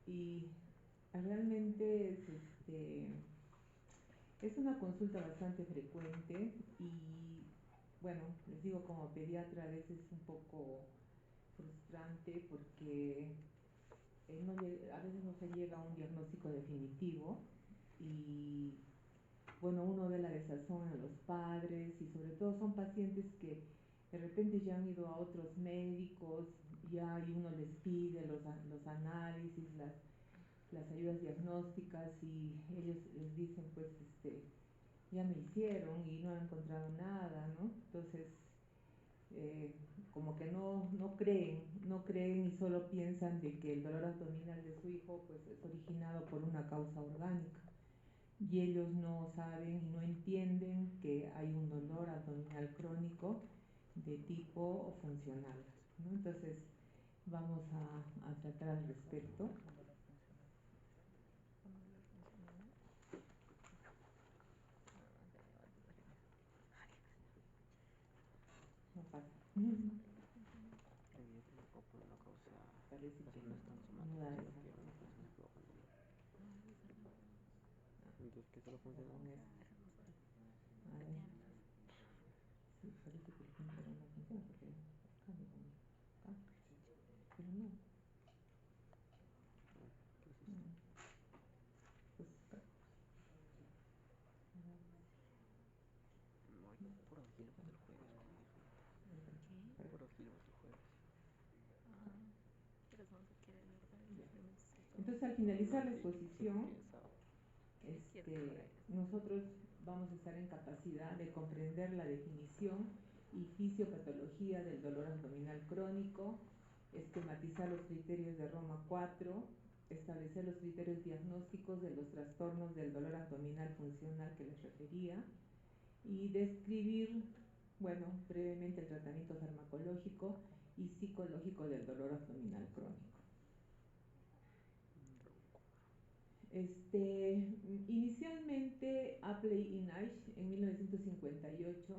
y realmente es una consulta bastante frecuente y bueno, les digo, como pediatra a veces es un poco frustrante porque a veces no se llega a un diagnóstico definitivo y bueno, uno ve la desazón en los padres y sobre todo son pacientes que de repente ya han ido a otros médicos, ya y uno les pide los análisis, las ayudas diagnósticas y ellos les dicen pues ya me hicieron y no han encontrado nada, ¿no? Entonces como que no creen y solo piensan de que el dolor abdominal de su hijo pues es originado por una causa orgánica y ellos no saben y no entienden que hay un dolor abdominal crónico de tipo funcional, ¿no? Entonces vamos a tratar al respecto. No pasa. O por una causa, Parece que no es tan no da somática, sino esa. que una persona provoca el dolor. Entonces, ¿qué solo funciona? A ver. Sí, parece que el pero no funciona porque acá me pone acá. Pero no. ¿Qué es esto? Pues No, hay puro gilbos del jueves, como dijo antes. Puro gilbos del jueves. Pero no se quiere leer. entonces al finalizar la No, que siempre exposición, que es sábado. nosotros vamos a estar en capacidad de comprender la definición y fisiopatología del dolor abdominal crónico, esquematizar los criterios de Roma 4, establecer los criterios diagnósticos de los trastornos del dolor abdominal funcional que les refería y describir, bueno, brevemente el tratamiento farmacológico y psicológico del dolor abdominal crónico. Inicialmente Apley y Nash en 1958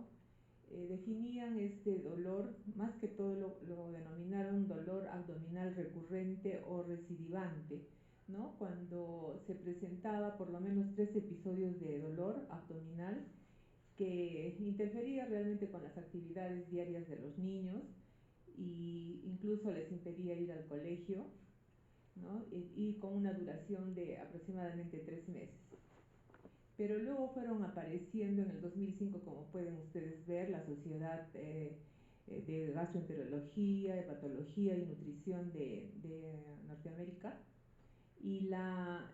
definían este dolor, más que todo lo denominaron dolor abdominal recurrente o recidivante, ¿no? Cuando se presentaba por lo menos 3 episodios de dolor abdominal que interfería realmente con las actividades diarias de los niños e incluso les impedía ir al colegio, ¿no? Y con una duración de aproximadamente 3 meses. Pero luego fueron apareciendo en el 2005, como pueden ustedes ver, la Sociedad de Gastroenterología, Hepatología y Nutrición de Norteamérica y la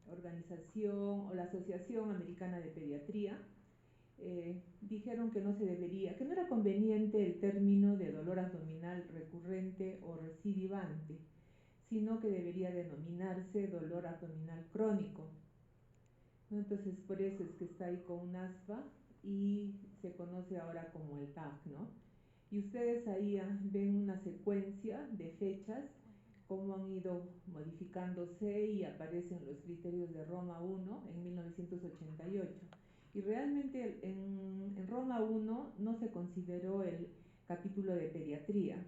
organización o la Asociación Americana de Pediatría dijeron que no se debería, que no era conveniente el término de dolor abdominal recurrente o recidivante, sino que debería denominarse dolor abdominal crónico, ¿no? Entonces por eso es que está ahí con un aspa y se conoce ahora como el TAC, ¿no? Y ustedes ahí ven una secuencia de fechas, cómo han ido modificándose y aparecen los criterios de Roma 1 en 1988. Y realmente en Roma 1 no se consideró el capítulo de pediatría,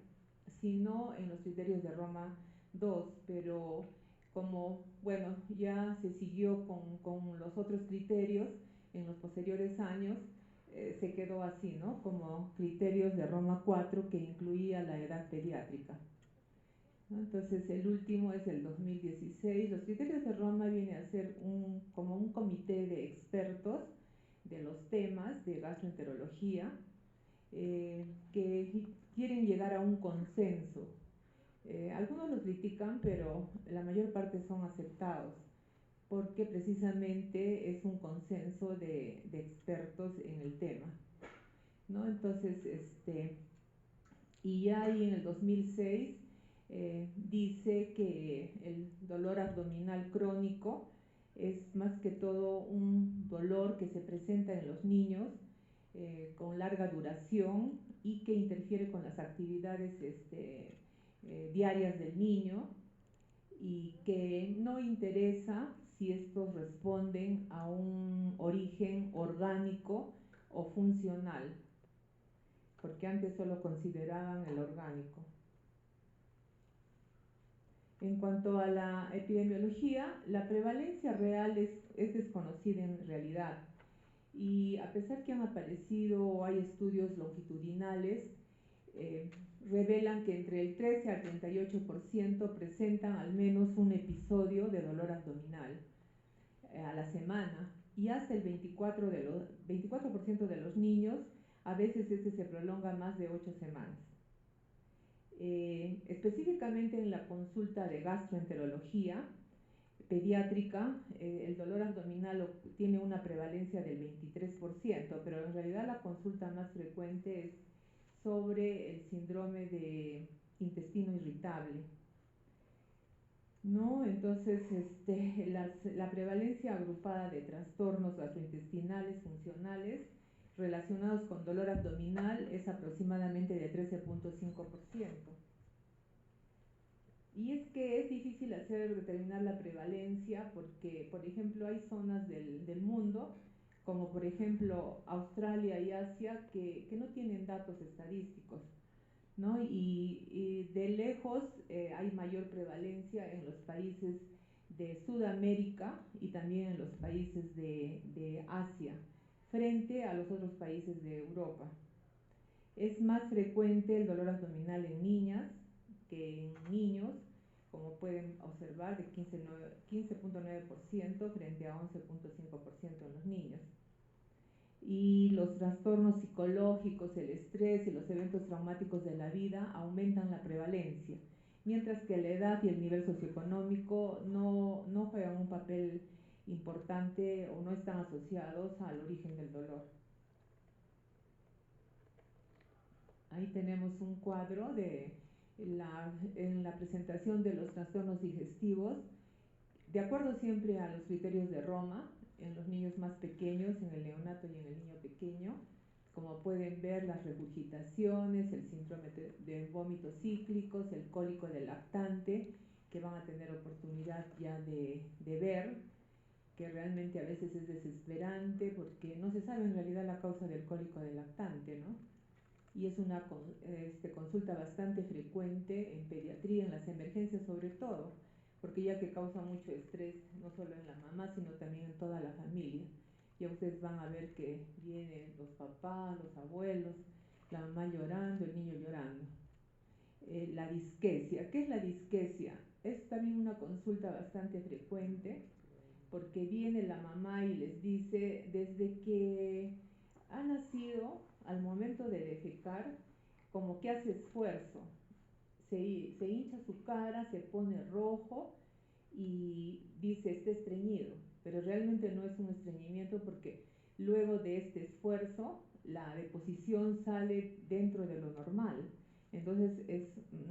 sino en los criterios de Roma 2, pero como, bueno, ya se siguió con los otros criterios en los posteriores años, se quedó así, ¿no? Como criterios de Roma 4 que incluía la edad pediátrica, ¿no? Entonces el último es el 2016. Los criterios de Roma viene a ser como un comité de expertos de los temas de gastroenterología que quieren llegar a un consenso. Algunos los critican, pero la mayor parte son aceptados porque precisamente es un consenso de expertos en el tema, ¿no? Entonces, y ya ahí en el 2006 dice que el dolor abdominal crónico es más que todo un dolor que se presenta en los niños con larga duración y que interfiere con las actividades diarias del niño y que no interesa si estos responden a un origen orgánico o funcional, porque antes solo consideraban el orgánico. En cuanto a la epidemiología, la prevalencia real es desconocida en realidad. Y a pesar que han aparecido o hay estudios longitudinales, revelan que entre el 13 al 38% presentan al menos un episodio de dolor abdominal a la semana, y hasta el 24% de los niños, a veces este se prolonga más de 8 semanas. Específicamente en la consulta de gastroenterología pediátrica, el dolor abdominal tiene una prevalencia del 23%, pero en realidad la consulta más frecuente es sobre el síndrome de intestino irritable, ¿no? Entonces, la prevalencia agrupada de trastornos gastrointestinales funcionales relacionados con dolor abdominal es aproximadamente de 13.5%. Y es que es difícil determinar la prevalencia porque, por ejemplo, hay zonas del mundo, como por ejemplo Australia y Asia, que no tienen datos estadísticos, ¿no? Y de lejos hay mayor prevalencia en los países de Sudamérica y también en los países de Asia, frente a los otros países de Europa. Es más frecuente el dolor abdominal en niñas que en niños, como pueden observar, de 15.9% frente a 11.5% en los niños. Y los trastornos psicológicos, el estrés y los eventos traumáticos de la vida aumentan la prevalencia, mientras que la edad y el nivel socioeconómico no juegan un papel importante o no están asociados al origen del dolor. Ahí tenemos un cuadro en la presentación de los trastornos digestivos, de acuerdo siempre a los criterios de Roma, en los niños más pequeños, en el neonato y en el niño pequeño. Como pueden ver, las regurgitaciones, el síndrome de vómitos cíclicos, el cólico del lactante, que van a tener oportunidad ya de ver, que realmente a veces es desesperante porque no se sabe en realidad la causa del cólico del lactante, ¿no? Y es una consulta bastante frecuente en pediatría, en las emergencias sobre todo, porque ya que causa mucho estrés, no solo en la mamá, sino también en toda la familia. Ya ustedes van a ver que vienen los papás, los abuelos, la mamá llorando, el niño llorando. La disquesia. ¿Qué es la disquesia? Es también una consulta bastante frecuente, porque viene la mamá y les dice, desde que ha nacido, al momento de defecar, como que hace esfuerzo, se hincha su cara, se pone rojo y dice está estreñido, pero realmente no es un estreñimiento porque luego de este esfuerzo la deposición sale dentro de lo normal, entonces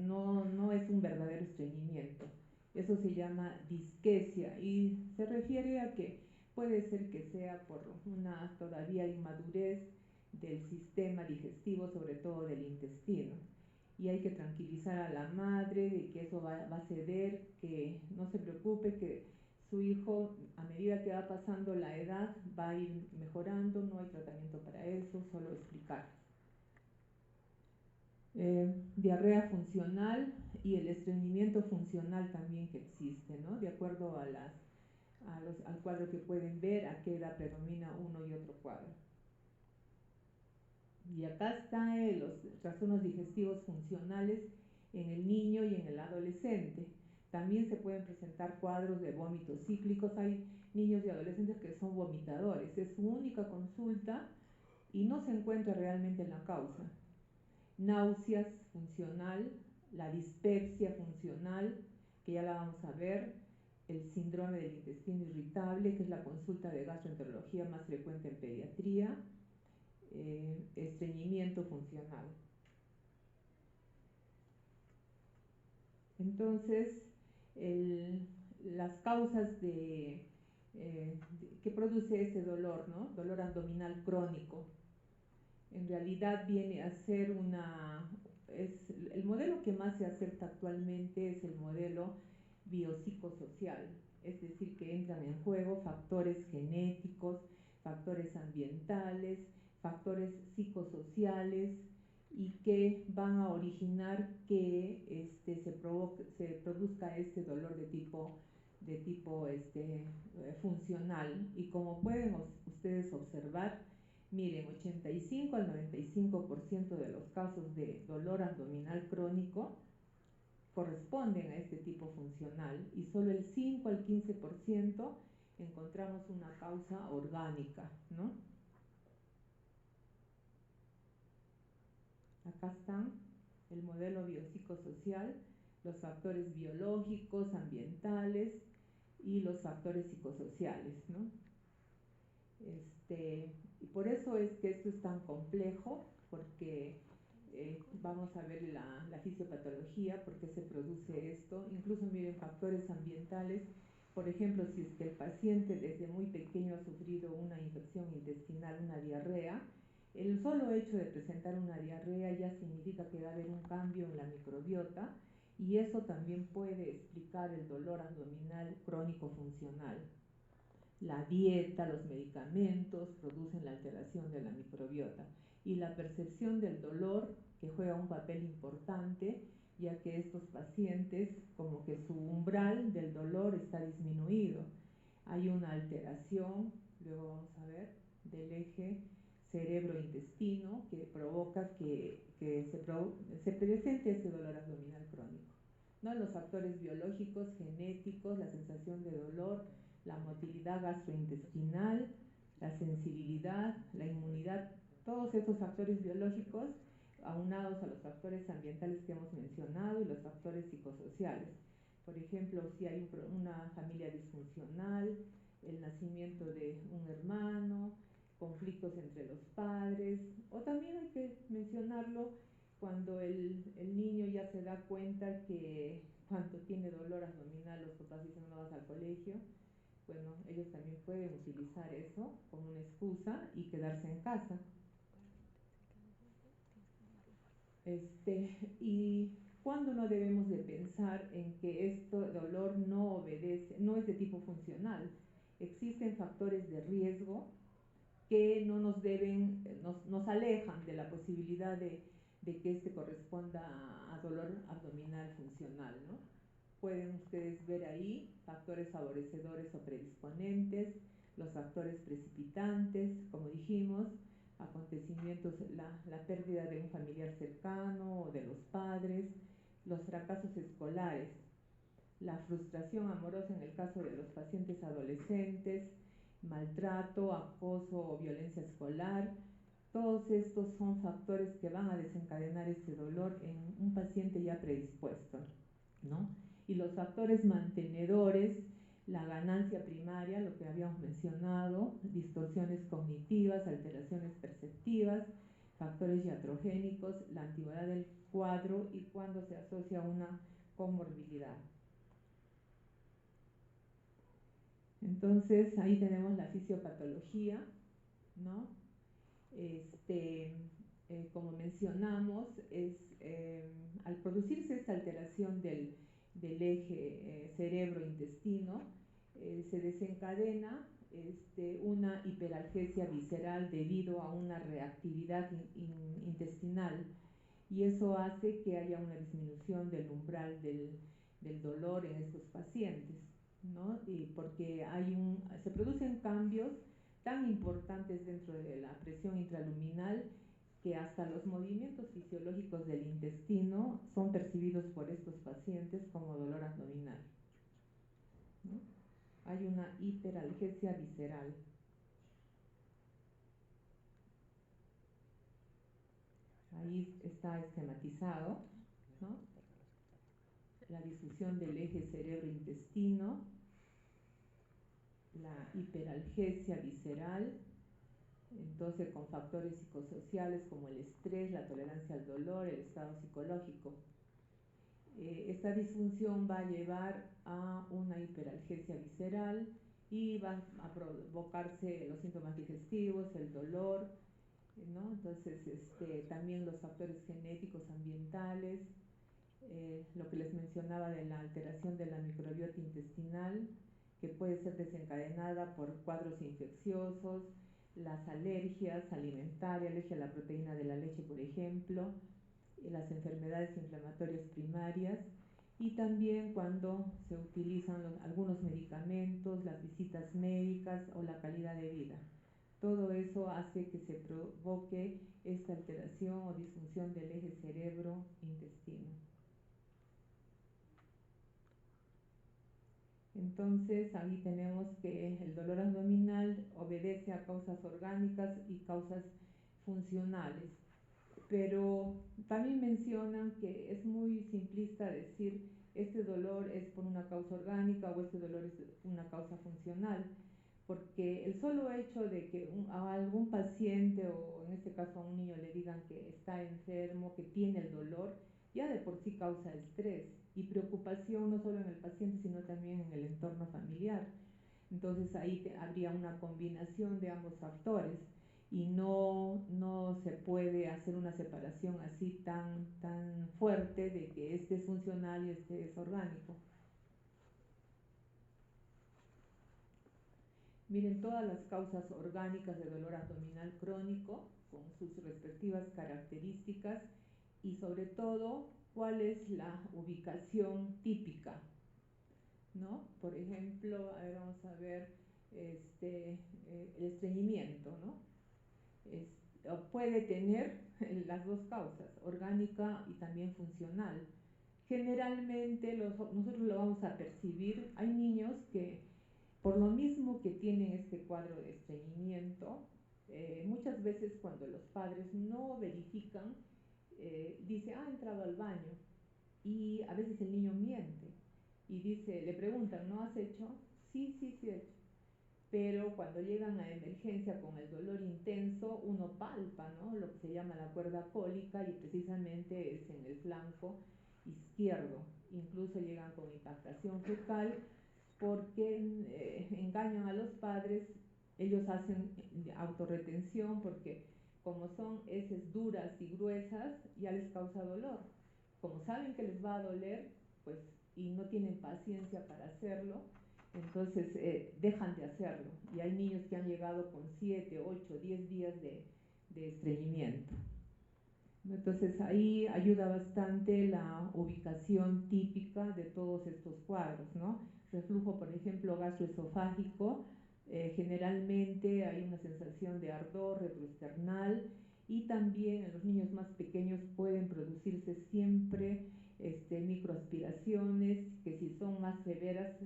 no es un verdadero estreñimiento. Eso se llama disquesia y se refiere a que puede ser que sea por una todavía inmadurez del sistema digestivo, sobre todo del intestino. Y hay que tranquilizar a la madre de que eso va a ceder, que no se preocupe, que su hijo, a medida que va pasando la edad, va a ir mejorando, no hay tratamiento para eso, solo explicar. Diarrea funcional y el estreñimiento funcional también que existe, ¿no? De acuerdo al cuadro que pueden ver, a qué edad predomina uno y otro cuadro. Y acá están los trastornos digestivos funcionales en el niño y en el adolescente. También se pueden presentar cuadros de vómitos cíclicos. Hay niños y adolescentes que son vomitadores. Es su única consulta y no se encuentra realmente la causa. Náuseas funcional, la dispepsia funcional, que ya la vamos a ver, el síndrome del intestino irritable, que es la consulta de gastroenterología más frecuente en pediatría, estreñimiento funcional. Entonces, las causas que produce este dolor, ¿no? Dolor abdominal crónico, en realidad viene a ser el modelo que más se acepta actualmente es el modelo biopsicosocial, es decir, que entran en juego factores genéticos, factores ambientales, factores psicosociales y que van a originar que se produzca este dolor de tipo funcional. Y como pueden ustedes observar, miren, 85 al 95% de los casos de dolor abdominal crónico corresponden a este tipo funcional y solo el 5 al 15% encontramos una causa orgánica, ¿no? Acá están el modelo biopsicosocial, los factores biológicos, ambientales y los factores psicosociales, ¿no? Y por eso es que esto es tan complejo, porque vamos a ver la fisiopatología, por qué se produce esto. Incluso miren, factores ambientales, por ejemplo, si es que el paciente desde muy pequeño ha sufrido una infección intestinal, una diarrea, el solo hecho de presentar una diarrea ya significa que va a haber un cambio en la microbiota, y eso también puede explicar el dolor abdominal crónico funcional. La dieta, los medicamentos producen la alteración de la microbiota, y la percepción del dolor, que juega un papel importante, ya que estos pacientes como que su umbral del dolor está disminuido. Hay una alteración, luego vamos a ver, del eje cerebro-intestino que provoca que se presente este dolor abdominal crónico, ¿no? Los factores biológicos, genéticos, la sensación de dolor, la motilidad gastrointestinal, la sensibilidad, la inmunidad, todos estos factores biológicos aunados a los factores ambientales que hemos mencionado y los factores psicosociales. Por ejemplo, si hay una familia disfuncional, el nacimiento de un hermano, conflictos entre los padres, o también hay que mencionarlo cuando el niño ya se da cuenta que cuando tiene dolor abdominal los papás dicen no vas al colegio. Bueno, ellos también pueden utilizar eso como una excusa y quedarse en casa. Y cuando no debemos de pensar en que este dolor no obedece, no es de tipo funcional. Existen factores de riesgo que no nos nos alejan de la posibilidad de que este corresponda a dolor abdominal funcional, ¿no? Pueden ustedes ver ahí factores favorecedores o predisponentes, los factores precipitantes, como dijimos, acontecimientos, la pérdida de un familiar cercano o de los padres, los fracasos escolares, la frustración amorosa en el caso de los pacientes adolescentes, maltrato, acoso o violencia escolar. Todos estos son factores que van a desencadenar este dolor en un paciente ya predispuesto, ¿no? Y los factores mantenedores, la ganancia primaria, lo que habíamos mencionado, distorsiones cognitivas, alteraciones perceptivas, factores iatrogénicos, la antigüedad del cuadro y cuando se asocia a una comorbilidad. Entonces, ahí tenemos la fisiopatología, ¿no? Como mencionamos, al producirse esta alteración del eje cerebro-intestino, se desencadena una hiperalgesia visceral debido a una reactividad intestinal, y eso hace que haya una disminución del umbral del dolor en estos pacientes, ¿no? Y porque se producen cambios tan importantes dentro de la presión intraluminal que hasta los movimientos fisiológicos del intestino son percibidos por estos pacientes como dolor abdominal, ¿no? Hay una hiperalgesia visceral. Ahí está esquematizado, ¿no? La difusión del eje cerebro-intestino, la hiperalgesia visceral, entonces con factores psicosociales como el estrés, la tolerancia al dolor, el estado psicológico. Esta disfunción va a llevar a una hiperalgesia visceral y va a provocarse los síntomas digestivos, el dolor, ¿no? Entonces, también los factores genéticos, ambientales, lo que les mencionaba de la alteración de la microbiota intestinal, que puede ser desencadenada por cuadros infecciosos, las alergias alimentarias, alergia a la proteína de la leche, por ejemplo, las enfermedades inflamatorias primarias y también cuando se utilizan algunos medicamentos, las visitas médicas o la calidad de vida. Todo eso hace que se provoque esta alteración o disfunción del eje cerebro-intestino. Entonces, ahí tenemos que el dolor abdominal obedece a causas orgánicas y causas funcionales. Pero también mencionan que es muy simplista decir este dolor es por una causa orgánica o este dolor es una causa funcional, porque el solo hecho de que a algún paciente o en este caso a un niño le digan que está enfermo, que tiene el dolor, ya de por sí causa estrés y preocupación no solo en el paciente sino también en el entorno familiar. Entonces ahí habría una combinación de ambos factores y no se puede hacer una separación así tan fuerte de que este es funcional y este es orgánico. Miren todas las causas orgánicas de dolor abdominal crónico con sus respectivas características y sobre todo cuál es la ubicación típica, ¿no? Por ejemplo, a ver, vamos a ver el estreñimiento, ¿no? Puede tener las dos causas, orgánica y también funcional. Generalmente nosotros lo vamos a percibir, hay niños que por lo mismo que tienen este cuadro de estreñimiento, muchas veces cuando los padres no verifican, dice, ha entrado al baño, y a veces el niño miente y dice, le preguntan, ¿no has hecho? Sí, sí, sí he hecho. Pero cuando llegan a emergencia con el dolor intenso, uno palpa, ¿no? Lo que se llama la cuerda cólica y precisamente es en el flanco izquierdo. Incluso llegan con impactación fecal porque engañan a los padres, ellos hacen autorretención porque como son heces duras y gruesas, ya les causa dolor. Como saben que les va a doler, pues, y no tienen paciencia para hacerlo, entonces dejan de hacerlo. Y hay niños que han llegado con 7, 8, 10 días de estreñimiento. Entonces ahí ayuda bastante la ubicación típica de todos estos cuadros, ¿no? Reflujo, por ejemplo, gastroesofágico, generalmente hay una sensación de ardor retroesternal y también en los niños más pequeños pueden producirse siempre microaspiraciones que si son más severas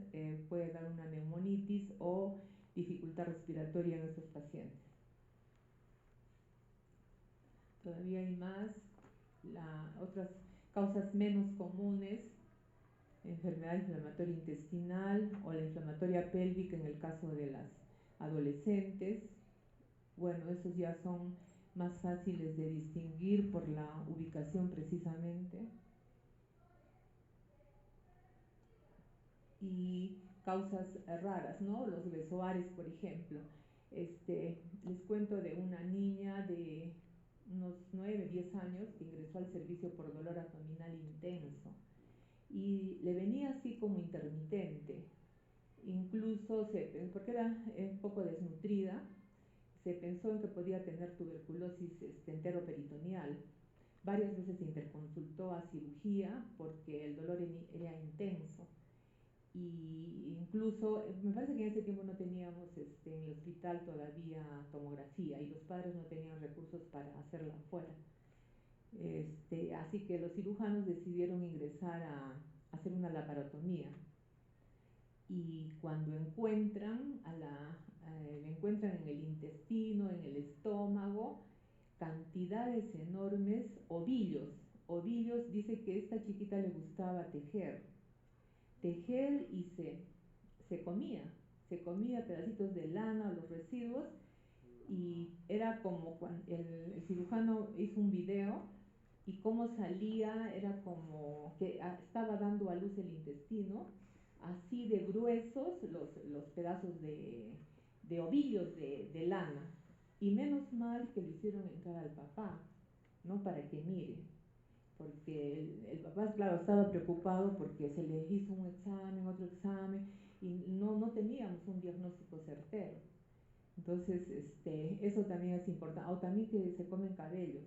puede dar una neumonitis o dificultad respiratoria en estos pacientes. Todavía hay más, otras causas menos comunes, enfermedad inflamatoria intestinal o la inflamatoria pélvica en el caso de las adolescentes. Bueno, esos ya son más fáciles de distinguir por la ubicación precisamente. Y causas raras, ¿no? Los besoares, por ejemplo. Les cuento de una niña de unos 9, 10 años que ingresó al servicio por dolor abdominal intenso y le venía así como intermitente, incluso porque era un poco desnutrida, se pensó en que podía tener tuberculosis enteroperitoneal. Varias veces se interconsultó a cirugía porque el dolor era intenso. Y incluso, me parece que en ese tiempo no teníamos en el hospital todavía tomografía y los padres no tenían recursos para hacerla afuera. Así que los cirujanos decidieron ingresar a hacer una laparotomía. Y cuando encuentran encuentran en el intestino, en el estómago, cantidades enormes, ovillos. Ovillos, dice que a esta chiquita le gustaba tejer y se comía pedacitos de lana, los residuos, y era como cuando el cirujano hizo un video y cómo salía, era como que estaba dando a luz el intestino, así de gruesos los pedazos de ovillos de lana. Y menos mal que le hicieron entrar al papá, ¿no? Para que mire, porque el papá, claro, estaba preocupado porque se le hizo un examen, otro examen, y no teníamos un diagnóstico certero. Entonces, eso también es importante. O también que se comen cabellos.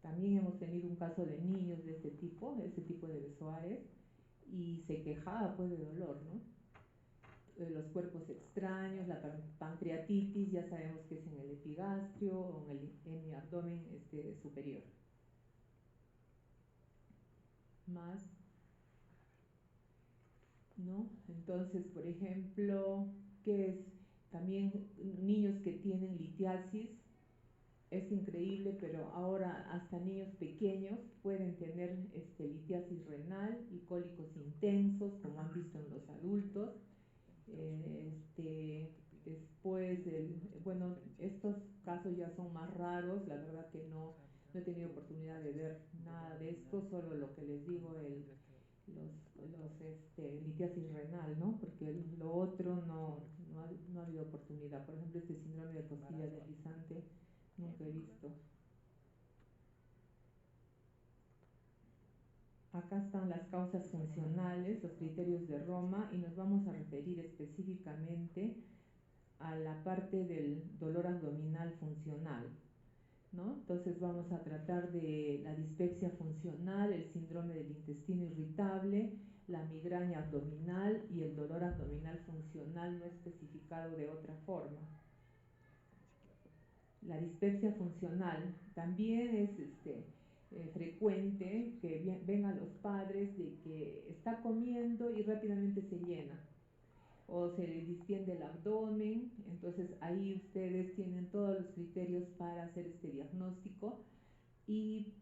También hemos tenido un caso de niños de este tipo de besoares, y se quejaba pues de dolor, ¿no? Los cuerpos extraños, la pancreatitis, ya sabemos que es en el epigastrio o en el abdomen superior. Más, ¿no? Entonces, por ejemplo, ¿qué es? También niños que tienen litiasis, es increíble, pero ahora hasta niños pequeños pueden tener litiasis renal y cólicos intensos, como han visto en los adultos. Después, bueno, estos casos ya son más raros, la verdad que no he tenido oportunidad de ver nada de esto, solo lo que les digo, litiasis renal, ¿no? Porque lo otro no ha habido oportunidad. Por ejemplo, este síndrome de costilla deslizante nunca he visto. Acá están las causas funcionales, los criterios de Roma, y nos vamos a referir específicamente a la parte del dolor abdominal funcional, ¿no? Entonces vamos a tratar de la dispepsia funcional, el síndrome del intestino irritable, la migraña abdominal y el dolor abdominal funcional no especificado de otra forma. La dispepsia funcional también es frecuente que ven a los padres de que está comiendo y rápidamente se llena o se le distiende el abdomen. Entonces ahí ustedes tienen todos los criterios para hacer este diagnóstico, y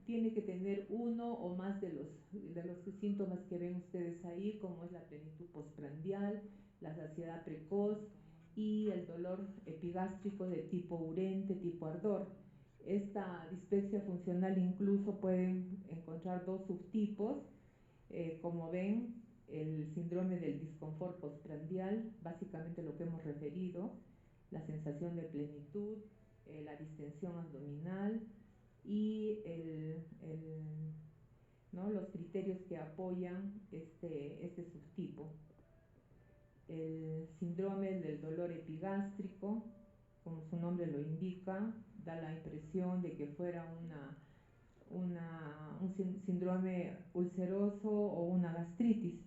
tiene que tener uno o más de los síntomas que ven ustedes ahí, como es la plenitud postprandial, la saciedad precoz y el dolor epigástrico de tipo urente, tipo ardor. Esta dispepsia funcional incluso pueden encontrar dos subtipos, como ven, el síndrome del disconfort postprandial, básicamente lo que hemos referido, la sensación de plenitud, la distensión abdominal y ¿no? los criterios que apoyan este subtipo. El síndrome del dolor epigástrico, como su nombre lo indica, da la impresión de que fuera un síndrome ulceroso o una gastritis,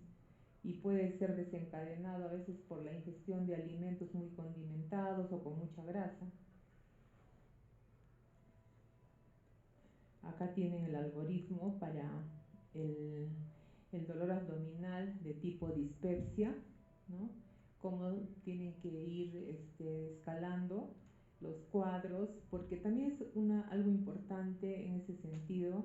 y puede ser desencadenado a veces por la ingestión de alimentos muy condimentados o con mucha grasa. Acá tienen el algoritmo para el dolor abdominal de tipo dispepsia, ¿no? Cómo tienen que ir escalando los cuadros, porque también es algo importante en ese sentido,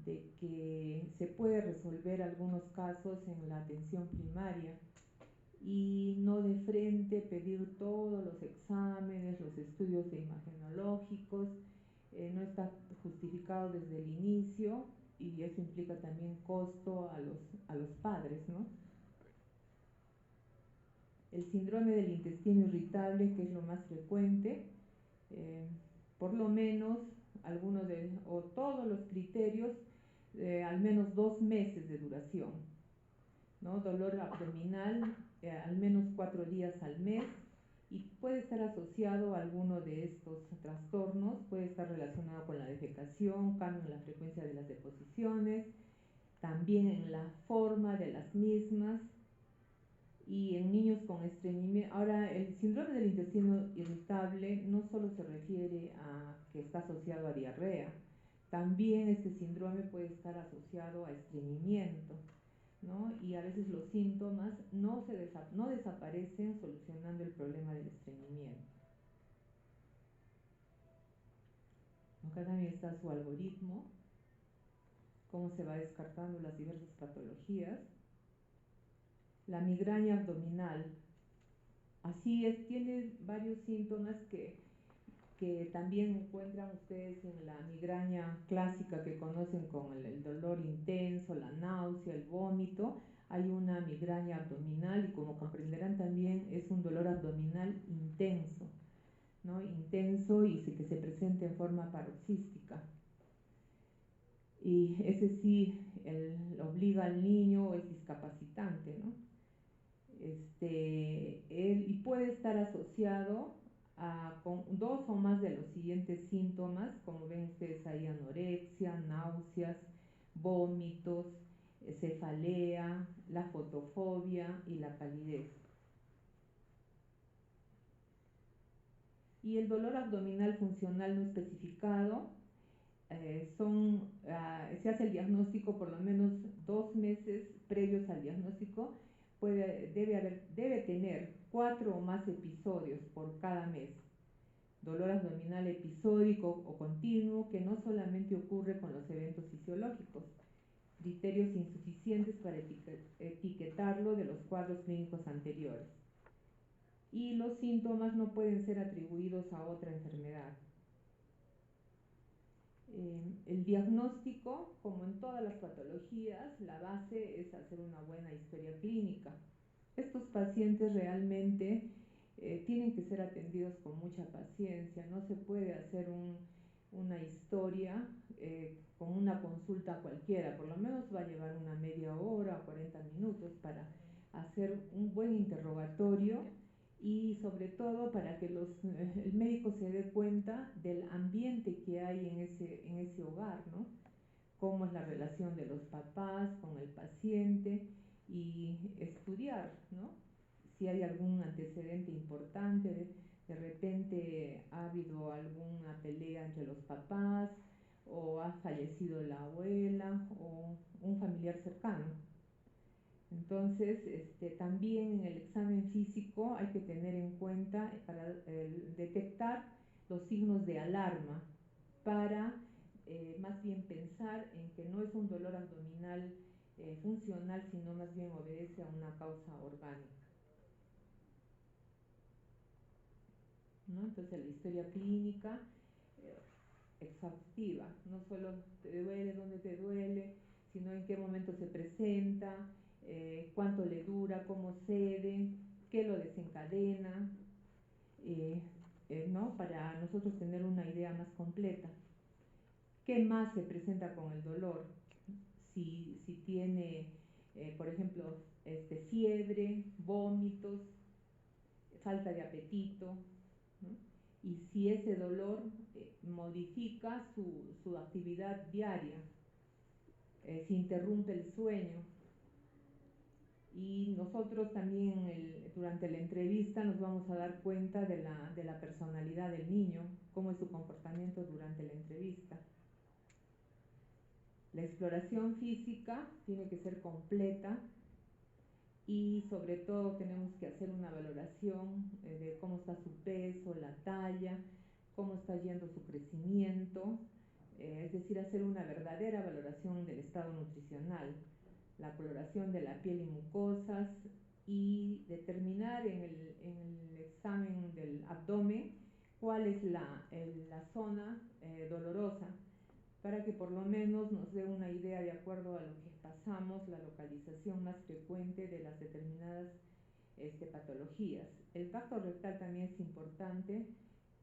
de que se puede resolver algunos casos en la atención primaria y no de frente pedir todos los exámenes, los estudios imagenológicos. No está justificado desde el inicio, y eso implica también costo a los padres, ¿no? El síndrome del intestino irritable, que es lo más frecuente, por lo menos algunos o todos los criterios, al menos 2 meses de duración, ¿no? Dolor abdominal, al menos 4 días al mes, y puede estar asociado a alguno de estos trastornos. Puede estar relacionado con la defecación, cambio en la frecuencia de las deposiciones, también en la forma de las mismas, y en niños con estreñimiento. Ahora, el síndrome del intestino irritable no solo se refiere a que está asociado a diarrea, también este síndrome puede estar asociado a estreñimiento, ¿no? Y a veces los síntomas no desaparecen solucionando el problema del estreñimiento. Acá también está su algoritmo, cómo se va descartando las diversas patologías. La migraña abdominal, así es, tiene varios síntomas que también encuentran ustedes en la migraña clásica que conocen con el dolor intenso, la náusea, el vómito. Hay una migraña abdominal, y como comprenderán también es un dolor abdominal intenso, ¿no? Intenso, y que se presenta en forma paroxística. Y ese sí obliga al niño, o es discapacitante, ¿no? Y puede puede estar asociado con dos o más de los siguientes síntomas, como ven ustedes ahí: anorexia, náuseas, vómitos, cefalea, la fotofobia y la palidez. Y el dolor abdominal funcional no especificado, se hace el diagnóstico por lo menos 2 meses previos al diagnóstico. Debe tener 4 o más episodios por cada mes. Dolor abdominal episódico o continuo que no solamente ocurre con los eventos fisiológicos. Criterios insuficientes para etiquetarlo de los cuadros clínicos anteriores. Y los síntomas no pueden ser atribuidos a otra enfermedad. El diagnóstico, como en todas las patologías, la base es hacer una buena historia clínica. Estos pacientes realmente tienen que ser atendidos con mucha paciencia. No se puede hacer una historia con una consulta cualquiera. Por lo menos va a llevar una media hora o 40 minutos para hacer un buen interrogatorio, y sobre todo para que el médico se dé cuenta del ambiente que hay en ese hogar, ¿no? Cómo es la relación de los papás con el paciente, y estudiar, ¿no? Si hay algún antecedente importante, de repente ha habido alguna pelea entre los papás, o ha fallecido la abuela o un familiar cercano. Entonces, también en el examen físico hay que tener en cuenta para detectar los signos de alarma, para más bien pensar en que no es un dolor abdominal funcional, sino más bien obedece a una causa orgánica, ¿no? Entonces, la historia clínica exhaustiva, no solo te duele, dónde te duele, sino en qué momento se presenta, cuánto le dura, cómo cede, qué lo desencadena, ¿no? Para nosotros tener una idea más completa. ¿Qué más se presenta con el dolor? Si tiene, por ejemplo, fiebre, vómitos, falta de apetito, ¿no? Y si ese dolor modifica su actividad diaria, si interrumpe el sueño. Y nosotros también durante la entrevista nos vamos a dar cuenta de la personalidad del niño, cómo es su comportamiento durante la entrevista. La exploración física tiene que ser completa, y sobre todo tenemos que hacer una valoración de cómo está su peso, la talla, cómo está yendo su crecimiento, es decir, hacer una verdadera valoración del estado nutricional, la coloración de la piel y mucosas, y determinar en el examen del abdomen cuál es la zona dolorosa, para que por lo menos nos dé una idea, de acuerdo a lo que pasamos, la localización más frecuente de las determinadas patologías. El tacto rectal también es importante,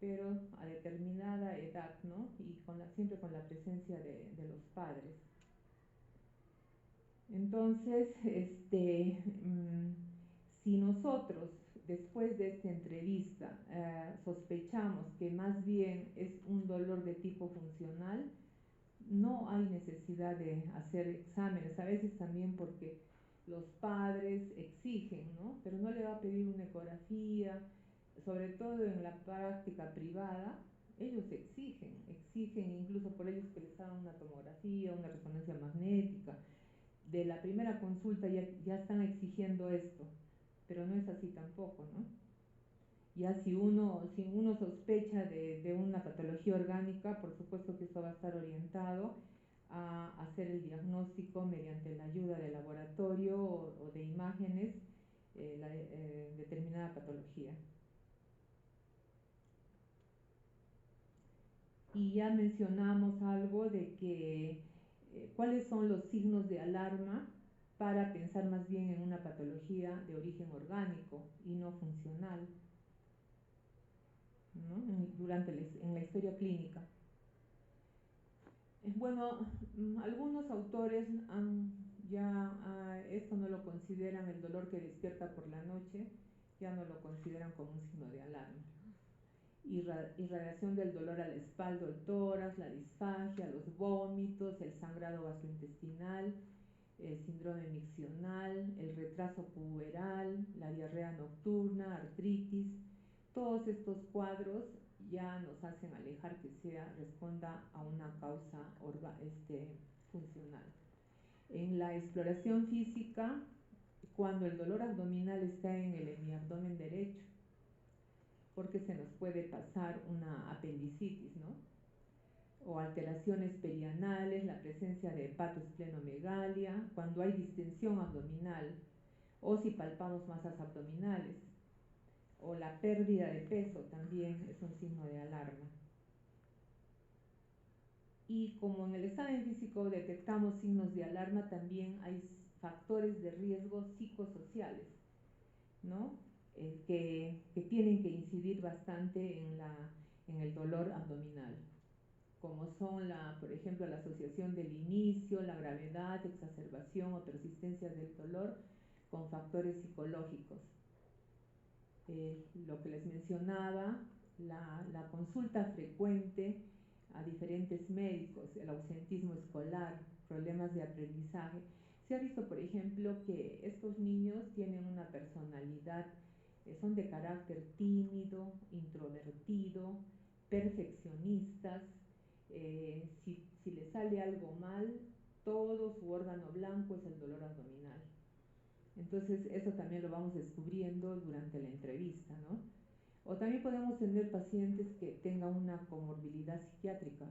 pero a determinada edad, ¿no? Y siempre con la presencia de los padres. Entonces, si nosotros después de esta entrevista sospechamos que más bien es un dolor de tipo funcional, no hay necesidad de hacer exámenes, a veces también porque los padres exigen, ¿no? Pero no le va a pedir una ecografía, sobre todo en la práctica privada. Ellos exigen incluso por ellos que les hagan una tomografía, una resonancia magnética. De la primera consulta ya están exigiendo esto, pero no es así tampoco, ¿no? Ya si uno sospecha de una patología orgánica, por supuesto que eso va a estar orientado a hacer el diagnóstico mediante la ayuda del laboratorio o de imágenes, determinada patología. Y ya mencionamos algo de que cuáles son los signos de alarma para pensar más bien en una patología de origen orgánico y no funcional, ¿no? En la historia clínica. Bueno, algunos autores esto no lo consideran el dolor que despierta por la noche, ya no lo consideran como un signo de alarma. Irradiación del dolor a la espalda, el tórax, la disfagia, los vómitos, el sangrado gastrointestinal, el síndrome miccional, el retraso puberal, la diarrea nocturna, artritis. Todos estos cuadros ya nos hacen alejar que responda a una causa funcional. En la exploración física, cuando el dolor abdominal está en el hemiabdomen derecho, porque se nos puede pasar una apendicitis, ¿no? O alteraciones perianales, la presencia de hepatosplenomegalia, cuando hay distensión abdominal, o si palpamos masas abdominales, o la pérdida de peso también es un signo de alarma. Y como en el examen físico detectamos signos de alarma, también hay factores de riesgo psicosociales, ¿no? Que tienen que incidir bastante en el dolor abdominal, como son, por ejemplo, la asociación del inicio, la gravedad, exacerbación o persistencia del dolor con factores psicológicos. Lo que les mencionaba, la consulta frecuente a diferentes médicos, el ausentismo escolar, problemas de aprendizaje. Se ha visto, por ejemplo, que estos niños tienen una personalidad, son de carácter tímido, introvertido, perfeccionistas. Si les sale algo mal, todo su órgano blanco es el dolor abdominal. Entonces eso también lo vamos descubriendo durante la entrevista, ¿no? O también podemos tener pacientes que tengan una comorbilidad psiquiátrica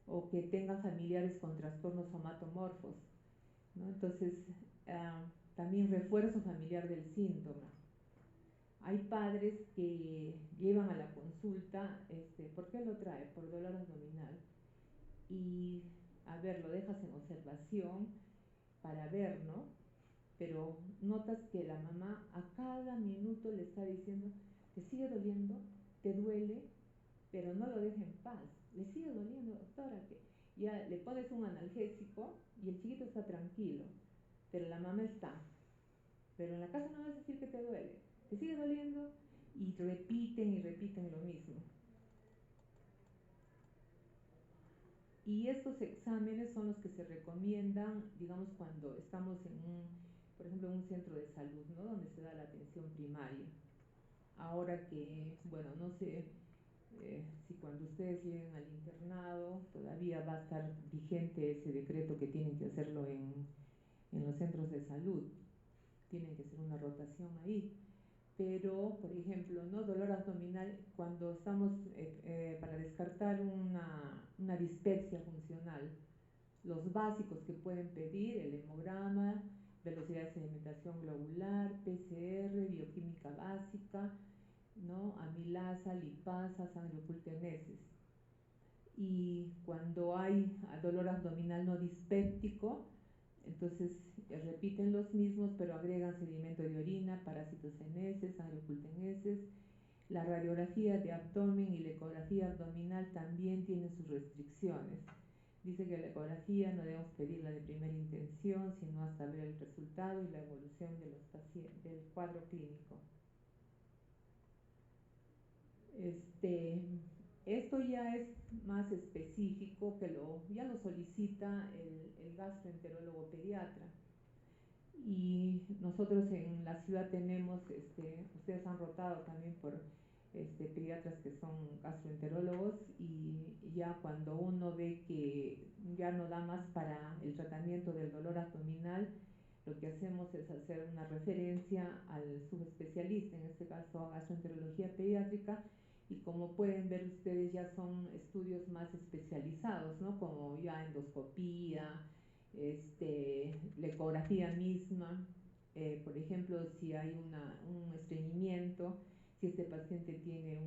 o que tengan familiares con trastornos somatomorfos, ¿no? Entonces, también refuerzo familiar del síntoma. Hay padres que llevan a la consulta, ¿por qué lo trae? Por dolor abdominal. Y, a ver, lo dejas en observación para ver, ¿no? Pero notas que la mamá a cada minuto le está diciendo, ¿te sigue doliendo? ¿Te duele? Pero no lo deja en paz. ¿Le sigue doliendo, doctora? Que ya le pones un analgésico y el chiquito está tranquilo, pero la mamá está. Pero en la casa no vas a decir que te duele. ¿Te sigue doliendo? Y repiten lo mismo. Y estos exámenes son los que se recomiendan, digamos, cuando estamos por ejemplo, en un centro de salud, ¿no? Donde se da la atención primaria. Ahora que, bueno, no sé si cuando ustedes lleguen al internado todavía va a estar vigente ese decreto que tienen que hacerlo en los centros de salud. Tienen que hacer una rotación ahí. Pero, por ejemplo, ¿no? Dolor abdominal, cuando estamos para descartar una dispepsia funcional, los básicos que pueden pedir, el hemograma, velocidad de sedimentación globular, PCR, bioquímica básica, ¿no? Amilasa, lipasa, sangre oculta en heces. Y cuando hay dolor abdominal no dispéptico, entonces repiten los mismos, pero agregan sedimento de orina, parásitos en heces, sangre oculta en heces. La radiografía de abdomen y la ecografía abdominal también tienen sus restricciones. Dice que la ecografía no debemos pedirla de primera intención, sino hasta ver el resultado y la evolución de los del cuadro clínico. Esto ya es más específico, que ya lo solicita el gastroenterólogo pediatra. Y nosotros en la ciudad tenemos, ustedes han rotado también por pediatras que son gastroenterólogos, y ya cuando uno ve que ya no da más para el tratamiento del dolor abdominal, lo que hacemos es hacer una referencia al subespecialista, en este caso a gastroenterología pediátrica, y como pueden ver ustedes ya son estudios más especializados, ¿no? Como ya endoscopía, la ecografía misma, por ejemplo, si hay un estreñimiento, si este paciente tiene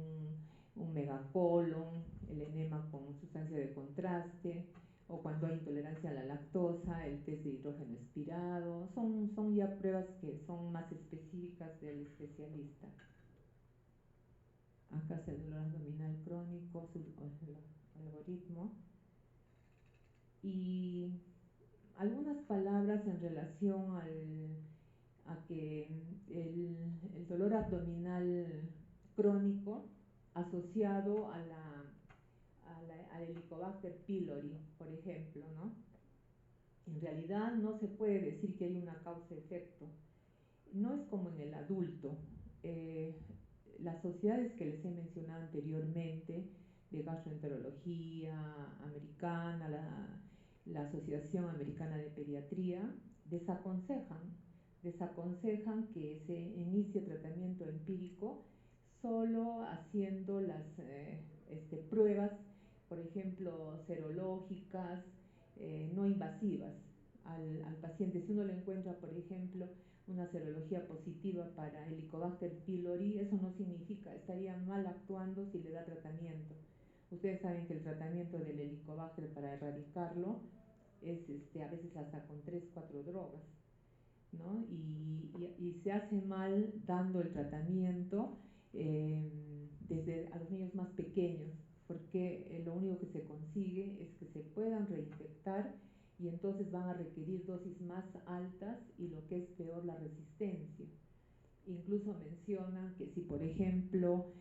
un megacolon, el enema con sustancia de contraste, o cuando hay intolerancia a la lactosa, el test de hidrógeno expirado, son ya pruebas que son más específicas del especialista. Acá es el dolor abdominal crónico, el algoritmo. Y algunas palabras en relación a que el dolor abdominal crónico asociado al Helicobacter pylori, por ejemplo, ¿no? En realidad no se puede decir que hay una causa-efecto. No es como en el adulto. Las sociedades que les he mencionado anteriormente, de gastroenterología americana, la Asociación Americana de Pediatría, desaconsejan que se inicie tratamiento empírico solo haciendo las pruebas, por ejemplo, serológicas, no invasivas al paciente. Si uno le encuentra, por ejemplo, una serología positiva para Helicobacter pylori, eso no significa, estaría mal actuando si le da tratamiento. Ustedes saben que el tratamiento del Helicobacter para erradicarlo es a veces hasta con 3, 4 drogas, ¿no? Y se hace mal dando el tratamiento desde a los niños más pequeños, porque lo único que se consigue es que se puedan reinfectar y entonces van a requerir dosis más altas y lo que es peor, la resistencia. Incluso mencionan que si, por ejemplo,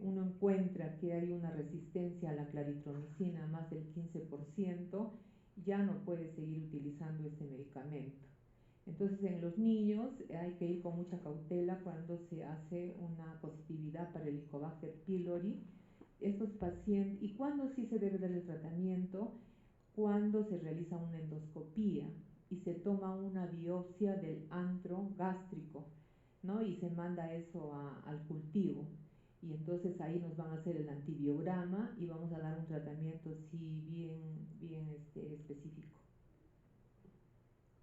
uno encuentra que hay una resistencia a la claritromicina más del 15%, ya no puede seguir utilizando este medicamento. Entonces, en los niños hay que ir con mucha cautela cuando se hace una positividad para el Helicobacter pylori. Estos pacientes, ¿y cuándo sí se debe dar el tratamiento? Cuando se realiza una endoscopía y se toma una biopsia del antro gástrico, ¿no? Y se manda eso al cultivo. Y entonces ahí nos van a hacer el antibiograma y vamos a dar un tratamiento sí bien específico.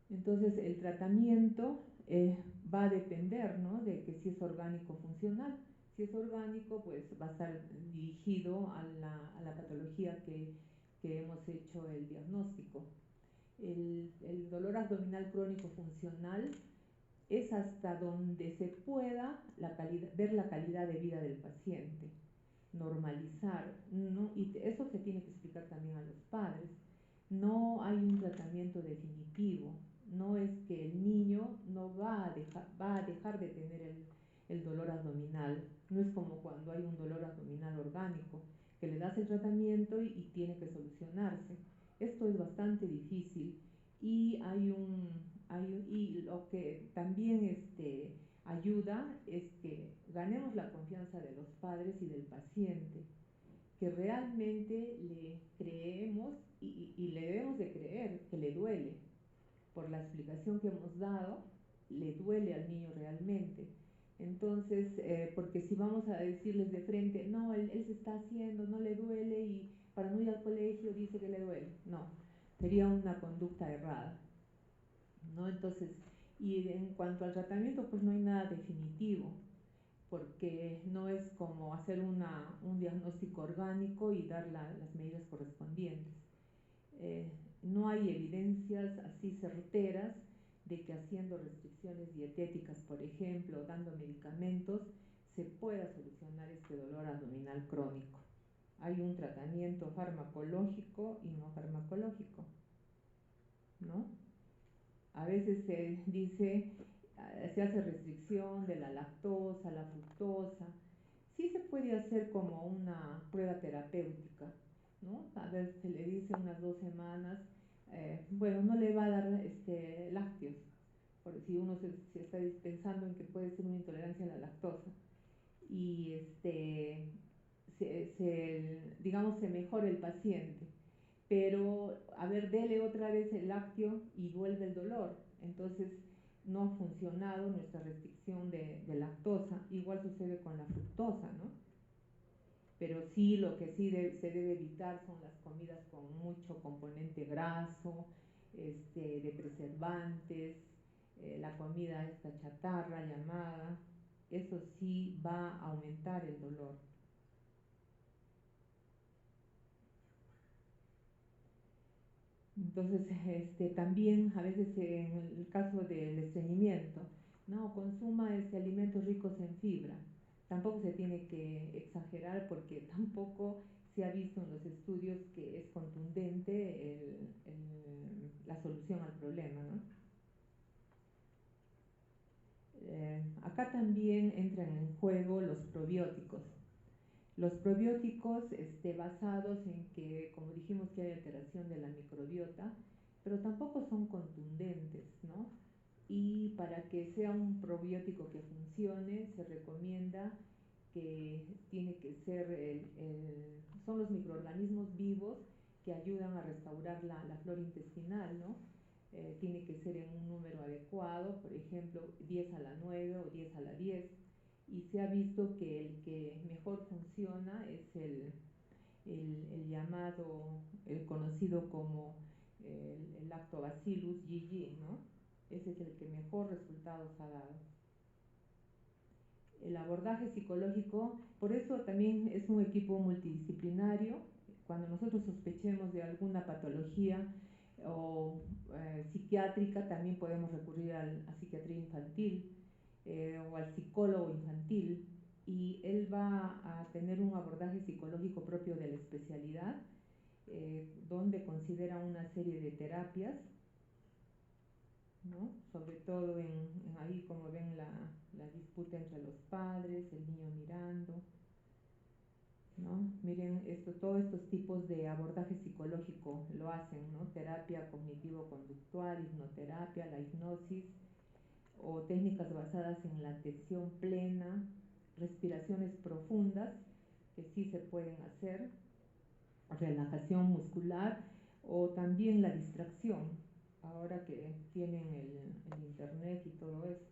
Entonces el tratamiento va a depender, ¿no?, de que si es orgánico o funcional. Si es orgánico, pues va a estar dirigido a la patología que hemos hecho el diagnóstico. El dolor abdominal crónico funcional es hasta donde se pueda ver la calidad de vida del paciente, normalizar, ¿no? Y eso se tiene que explicar también a los padres. No hay un tratamiento definitivo, no es que el niño no va a dejar de tener el dolor abdominal, no es como cuando hay un dolor abdominal orgánico, que le das el tratamiento y tiene que solucionarse. Esto es bastante difícil y y lo que también ayuda es que ganemos la confianza de los padres y del paciente, que realmente le creemos y le debemos de creer que le duele. Por la explicación que hemos dado, le duele al niño realmente. Entonces, porque si vamos a decirles de frente, no, él se está haciendo, no le duele y para no ir al colegio dice que le duele, no, sería una conducta errada, ¿no? Entonces, y en cuanto al tratamiento, pues no hay nada definitivo, porque no es como hacer un diagnóstico orgánico y dar las medidas correspondientes. No hay evidencias así certeras de que haciendo restricciones dietéticas, por ejemplo, dando medicamentos, se pueda solucionar este dolor abdominal crónico. Hay un tratamiento farmacológico y no farmacológico, ¿no? A veces se dice, se hace restricción de la lactosa, la fructosa. Sí se puede hacer como una prueba terapéutica, ¿no? A ver, se le dice unas 2 semanas, bueno, no le va a dar lácteos, por si uno se está pensando en que puede ser una intolerancia a la lactosa. Y digamos, se mejora el paciente. Pero, a ver, dele otra vez el lácteo y vuelve el dolor. Entonces, no ha funcionado nuestra restricción de lactosa. Igual sucede con la fructosa, ¿no? Pero sí, lo que sí se debe evitar son las comidas con mucho componente graso, de preservantes, la comida esta chatarra llamada. Eso sí va a aumentar el dolor. Entonces, también a veces en el caso del estreñimiento, no, consuma alimentos ricos en fibra. Tampoco se tiene que exagerar porque tampoco se ha visto en los estudios que es contundente la solución al problema, ¿no? Acá también entran en juego los probióticos. Los probióticos basados en que, como dijimos, que hay alteración de la microbiota, pero tampoco son contundentes, ¿no? Y para que sea un probiótico que funcione, se recomienda que tiene que ser, son los microorganismos vivos que ayudan a restaurar la flora intestinal, ¿no? Tiene que ser en un número adecuado, por ejemplo, 10 a la 9 o 10 a la 10, y se ha visto que el que mejor funciona es el llamado, el conocido como el Lactobacillus GG, ¿no? Ese es el que mejor resultados ha dado. El abordaje psicológico, por eso también es un equipo multidisciplinario. Cuando nosotros sospechemos de alguna patología o psiquiátrica, también podemos recurrir a psiquiatría infantil o al psicólogo infantil, y él va a tener un abordaje psicológico propio de la especialidad, donde considera una serie de terapias, ¿no? Sobre todo ahí, como ven, la disputa entre los padres, el niño mirando, ¿no? Miren, todos estos tipos de abordaje psicológico lo hacen, ¿no? Terapia cognitivo-conductual, hipnoterapia, la hipnosis, o técnicas basadas en la atención plena, respiraciones profundas, que sí se pueden hacer, relajación muscular, o también la distracción, ahora que tienen el internet y todo eso.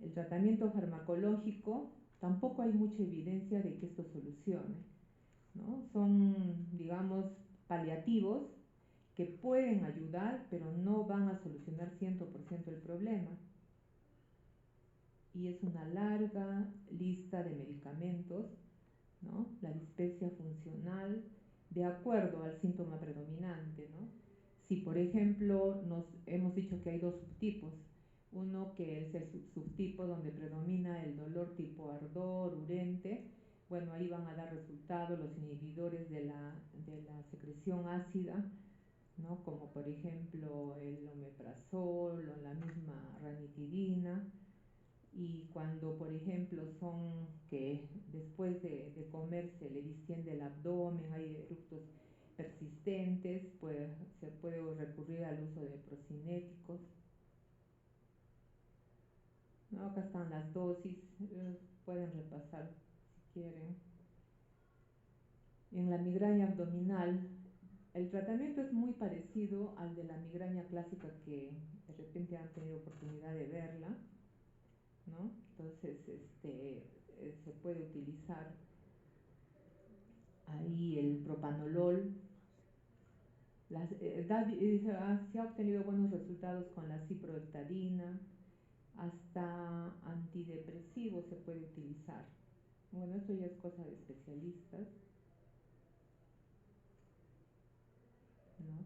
El tratamiento farmacológico, tampoco hay mucha evidencia de que esto solucione, ¿no? Son, digamos, paliativos que pueden ayudar, pero no van a solucionar 100% el problema. Y es una larga lista de medicamentos, ¿no? La dispepsia funcional, de acuerdo al síntoma predominante, ¿no? Si, por ejemplo, hemos dicho que hay dos subtipos, uno que es el subtipo donde predomina el dolor tipo ardor, urente, bueno, ahí van a dar resultados los inhibidores de la secreción ácida, ¿no? Como por ejemplo el omeprazol o la misma ranitidina. Y cuando, por ejemplo, son que después de comer se le distiende el abdomen, hay eructos persistentes, pues se puede recurrir al uso de procinéticos, ¿no? Acá están las dosis, pueden repasar si quieren. En la migraña abdominal, el tratamiento es muy parecido al de la migraña clásica, que de repente han tenido oportunidad de verla, ¿no? Entonces, se puede utilizar ahí el propanolol. Se ha obtenido buenos resultados con la ciproheptadina, hasta antidepresivos se puede utilizar. Bueno, esto ya es cosa de especialistas, ¿no?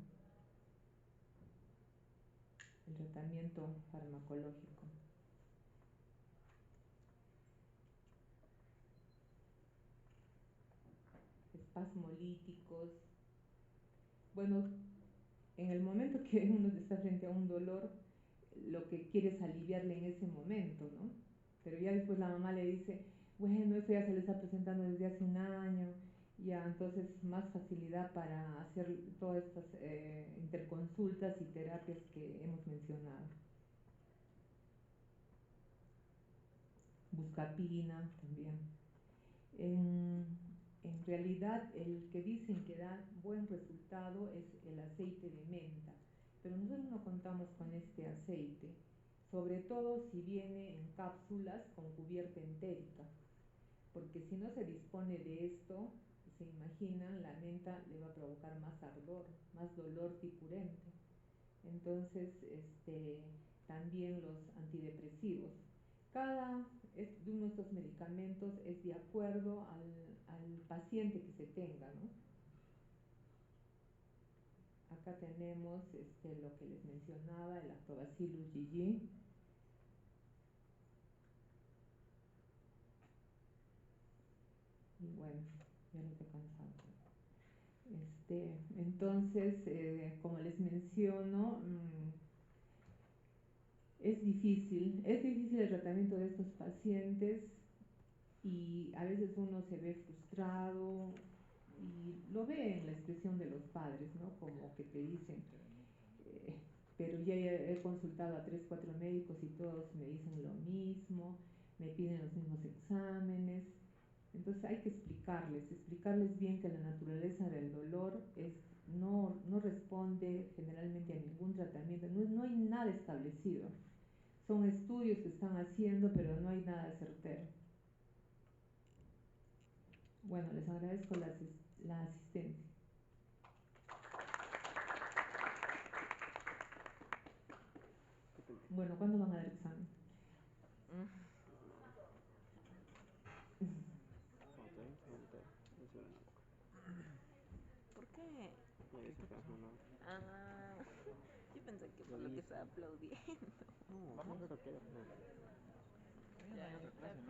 El tratamiento farmacológico. Espasmolíticos. Bueno, en el momento que uno está frente a un dolor, lo que quiere es aliviarle en ese momento, ¿no? Pero ya después la mamá le dice, bueno, eso ya se le está presentando desde hace un año, ya, entonces más facilidad para hacer todas estas interconsultas y terapias que hemos mencionado. Buscapina también. En realidad, el que dicen que da buen resultado es el aceite de menta, pero nosotros no contamos con este aceite, sobre todo si viene en cápsulas con cubierta entérica, porque si no se dispone de esto, se imaginan, la menta le va a provocar más ardor, más dolor tipurente. Entonces, también los antidepresivos. Cada uno de estos medicamentos es de acuerdo al paciente que se tenga, ¿no? Acá tenemos lo que les mencionaba, el Lactobacillus GG. Y bueno, ya lo estoy cansado. Entonces, como les menciono, Es difícil el tratamiento de estos pacientes y a veces uno se ve frustrado y lo ve en la expresión de los padres, ¿no? Como que te dicen, eh, pero ya he consultado a 3, 4 médicos y todos me dicen lo mismo, me piden los mismos exámenes. Entonces hay que explicarles bien que la naturaleza del dolor no responde generalmente a ningún tratamiento, no hay nada establecido. Son estudios que están haciendo, pero no hay nada certero. Bueno, les agradezco la asistencia. Bueno, ¿cuándo van a dar examen? ¿Por qué? Ah, yo pensé que por lo que estaba aplaudiendo. No, no, no, no, no, no. Ya, está bien.